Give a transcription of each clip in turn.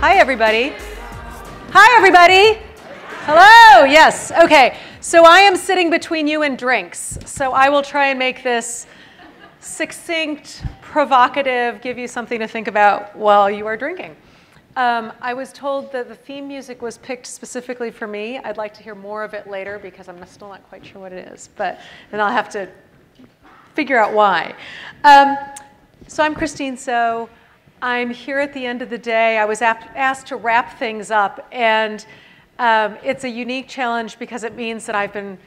Hi, everybody. Hi, everybody. Hello. Yes. Okay. So I am sitting between you and drinks. So I will try and make this succinct, provocative, give you something to think about while you are drinking. I was told that the theme music was picked specifically for me. I'd like to hear more of it later because I'm still not quite sure what it is, but then I'll have to figure out why. So I'm Christine So. I'm here at the end of the day. I was asked to wrap things up, and it's a unique challenge because it means that I've been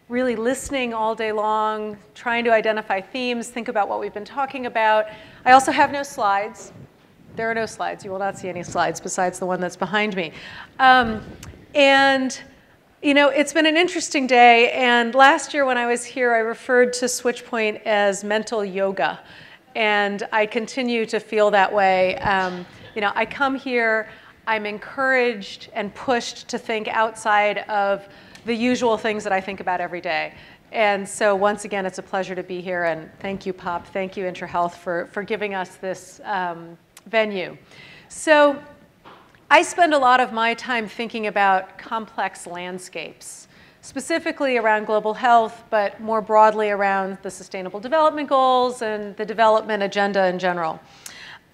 really listening all day long, trying to identify themes, think about what we've been talking about. I also have no slides. There are no slides. You will not see any slides besides the one that's behind me. And you know, it's been an interesting day, and last year when I was here, I referred to SwitchPoint as mental yoga. And I continue to feel that way. You know, I come here, I'm encouraged and pushed to think outside of the usual things that I think about every day. And so once again, it's a pleasure to be here. And thank you, Pop. Thank you, IntraHealth, for giving us this venue. So I spend a lot of my time thinking about complex landscapes, specifically around global health, but more broadly around the Sustainable Development Goals and the development agenda in general.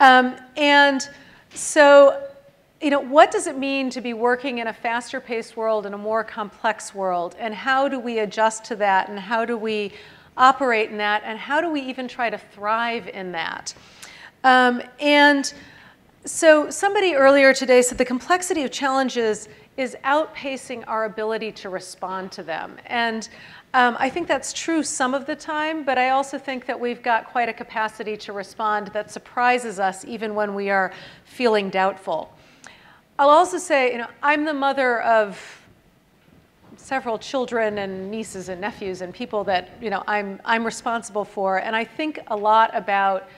And so, you know, what does it mean to be working in a faster-paced world, in a more complex world? And how do we adjust to that? And how do we operate in that? And how do we even try to thrive in that? And so somebody earlier today said the complexity of challenges is outpacing our ability to respond to them. And I think that's true some of the time, but I also think that we've got quite a capacity to respond that surprises us even when we are feeling doubtful. I'll also say, you know, I'm the mother of several children and nieces and nephews and people that, you know, I'm responsible for, and I think a lot about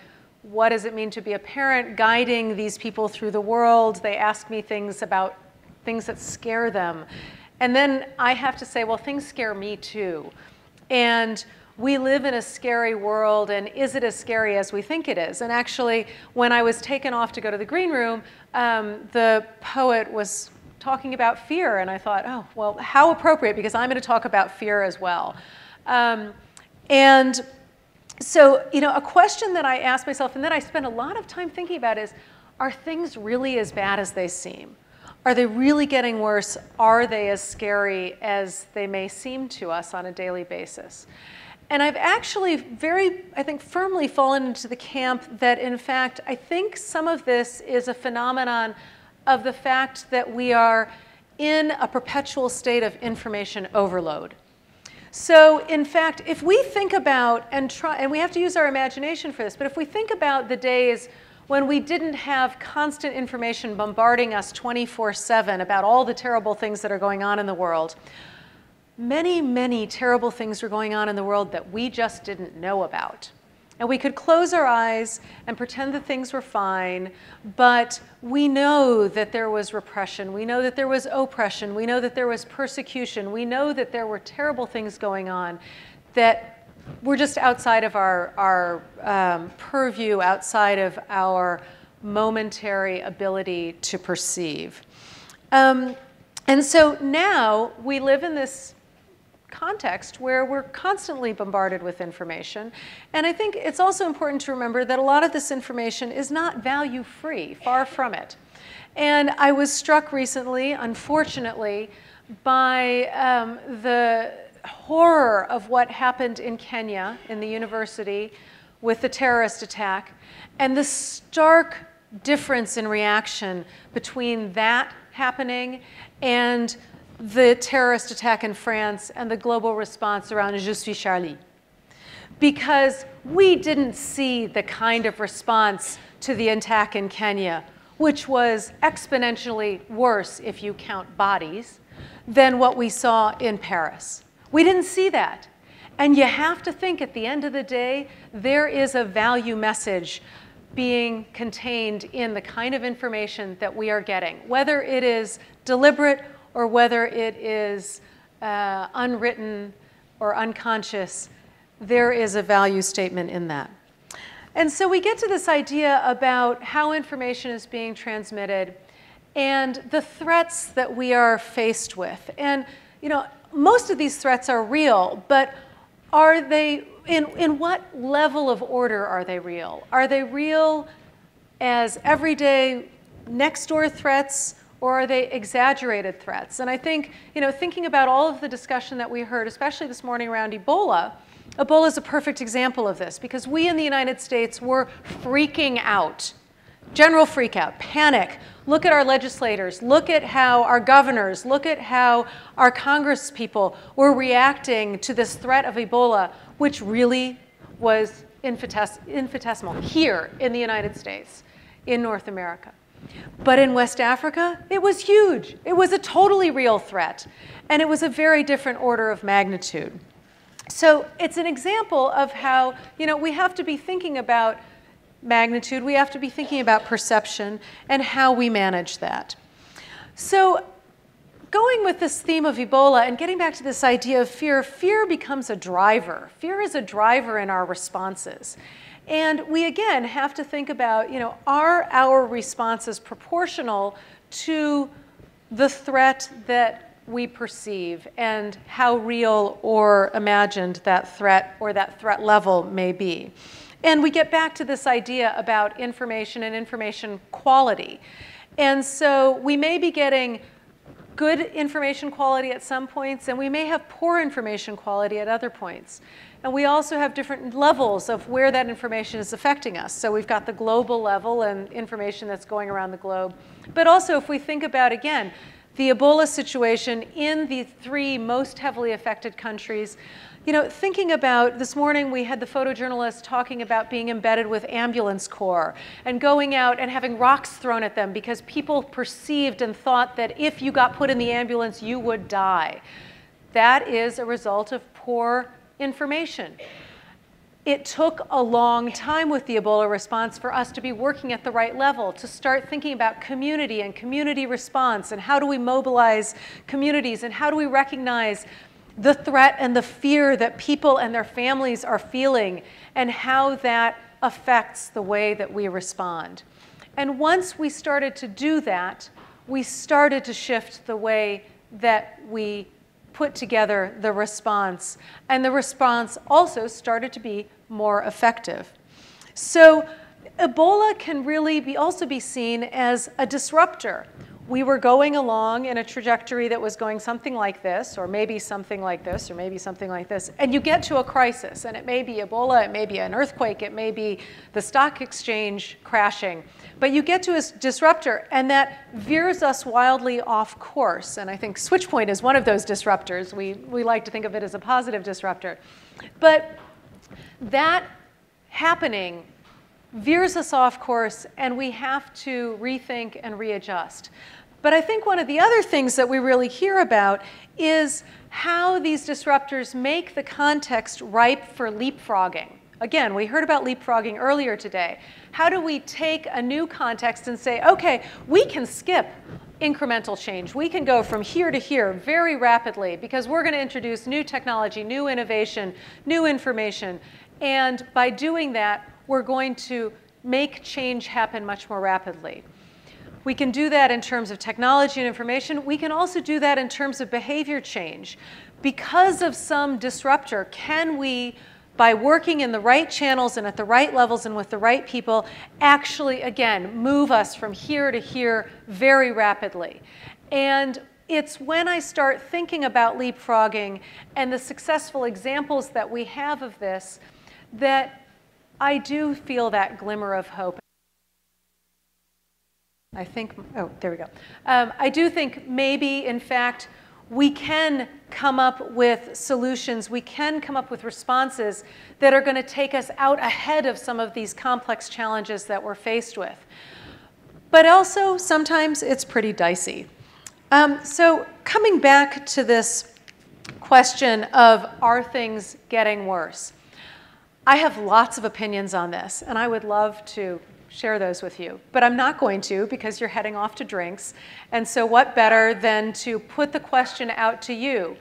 what does it mean to be a parent guiding these people through the world. They ask me things about things that scare them. And then I have to say, well, things scare me too. And we live in a scary world, and is it as scary as we think it is? And actually, when I was taken off to go to the green room, the poet was talking about fear, and I thought, oh, well, how appropriate, because I'm going to talk about fear as well. And so, you know, a question that I ask myself, and that I spend a lot of time thinking about is, are things really as bad as they seem? Are they really getting worse? Are they as scary as they may seem to us on a daily basis? And I've actually I think, firmly fallen into the camp that, in fact, I think some of this is a phenomenon of the fact that we are in a perpetual state of information overload. So, in fact, if we think about and we have to use our imagination for this, but if we think about the days when we didn't have constant information bombarding us 24/7 about all the terrible things that are going on in the world, many, many terrible things were going on in the world that we just didn't know about. And we could close our eyes and pretend that things were fine, but we know that there was repression. We know that there was oppression. We know that there was persecution. We know that there were terrible things going on that we're just outside of our purview, outside of our momentary ability to perceive. And so now we live in this context where we're constantly bombarded with information. And I think it's also important to remember that a lot of this information is not value-free, far from it. And I was struck recently, unfortunately, by the horror of what happened in Kenya, in the university, with the terrorist attack, and the stark difference in reaction between that happening and the terrorist attack in France and the global response around Je suis Charlie. Because we didn't see the kind of response to the attack in Kenya, which was exponentially worse, if you count bodies, than what we saw in Paris. We didn't see that. And you have to think, at the end of the day, there is a value message being contained in the kind of information that we are getting, whether it is deliberate or whether it is unwritten or unconscious. There is a value statement in that. And so we get to this idea about how information is being transmitted and the threats that we are faced with. And most of these threats are real, but are they, in what level of order are they real? Are they real as everyday next-door threats, or are they exaggerated threats? And I think, thinking about all of the discussion that we heard, especially this morning around Ebola, Ebola is a perfect example of this, because we in the United States were freaking out. General freak out, panic. Look at our legislators, look at how our governors, look at how our Congress people were reacting to this threat of Ebola, which really was infinitesimal here in the United States, in North America. But in West Africa, it was huge. It was a totally real threat, and it was a very different order of magnitude. So it's an example of how, we have to be thinking about magnitude, we have to be thinking about perception and how we manage that. So going with this theme of Ebola and getting back to this idea of fear, fear becomes a driver. Fear is a driver in our responses. And we, again, have to think about, are our responses proportional to the threat that we perceive and how real or imagined that threat or that threat level may be. And we get back to this idea about information and information quality. And so we may be getting good information quality at some points, and we may have poor information quality at other points. And we also have different levels of where that information is affecting us. So we've got the global level and information that's going around the globe. But also, if we think about, again, the Ebola situation in the 3 most heavily affected countries, thinking about, this morning we had the photojournalist talking about being embedded with ambulance corps and going out and having rocks thrown at them because people perceived and thought that if you got put in the ambulance, you would die. That is a result of poor information. It took a long time with the Ebola response for us to be working at the right level, to start thinking about community and community response and how do we mobilize communities and how do we recognize the threat and the fear that people and their families are feeling and how that affects the way that we respond. And once we started to do that, we started to shift the way that we put together the response. And the response also started to be more effective. So Ebola can really also be seen as a disruptor. We were going along in a trajectory that was going something like this, or maybe something like this, or maybe something like this, and you get to a crisis, and it may be Ebola, it may be an earthquake, it may be the stock exchange crashing, but you get to a disruptor, and that veers us wildly off course, and I think SwitchPoint is one of those disruptors. We like to think of it as a positive disruptor. But that happening veers us off course, and we have to rethink and readjust. But I think one of the other things that we really hear about is how these disruptors make the context ripe for leapfrogging. Again, we heard about leapfrogging earlier today. How do we take a new context and say, okay, we can skip incremental change. We can go from here to here very rapidly because we're going to introduce new technology, new innovation, new information. And by doing that, we're going to make change happen much more rapidly. We can do that in terms of technology and information. We can also do that in terms of behavior change. Because of some disruptor, can we, by working in the right channels and at the right levels and with the right people, actually, again, move us from here to here very rapidly? And it's when I start thinking about leapfrogging and the successful examples that we have of this that I do feel that glimmer of hope. I think, oh, there we go. I do think maybe, in fact, we can come up with solutions, we can come up with responses that are going to take us out ahead of some of these complex challenges that we're faced with. But also, sometimes it's pretty dicey. So coming back to this question of, are things getting worse? I have lots of opinions on this, and I would love to share those with you. But I'm not going to, because you're heading off to drinks. And so what better than to put the question out to you?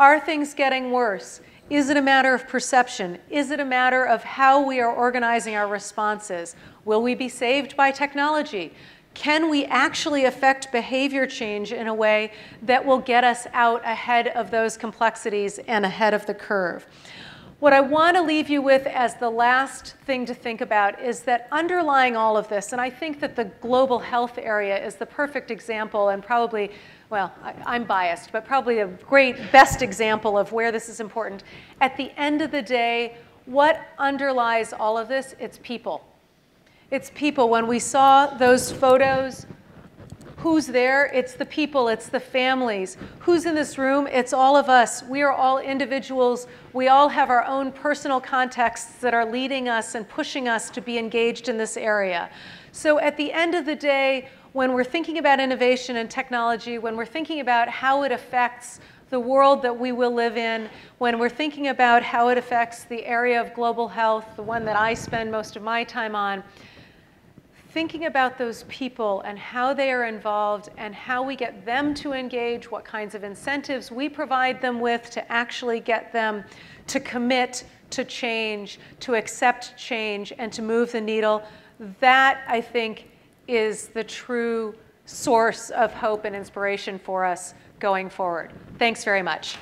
Are things getting worse? Is it a matter of perception? Is it a matter of how we are organizing our responses? Will we be saved by technology? Can we actually affect behavior change in a way that will get us out ahead of those complexities and ahead of the curve? What I want to leave you with as the last thing to think about is that underlying all of this, and I think that the global health area is the perfect example and probably, well, I'm biased, but probably a great, best example of where this is important. At the end of the day, what underlies all of this? It's people. It's people. When we saw those photos, who's there? It's the people, it's the families. Who's in this room? It's all of us. We are all individuals. We all have our own personal contexts that are leading us and pushing us to be engaged in this area. So at the end of the day, when we're thinking about innovation and technology, when we're thinking about how it affects the world that we will live in, when we're thinking about how it affects the area of global health, the one that I spend most of my time on, thinking about those people and how they are involved and how we get them to engage, what kinds of incentives we provide them with to actually get them to commit to change, to accept change, and to move the needle, that, I think, is the true source of hope and inspiration for us going forward. Thanks very much.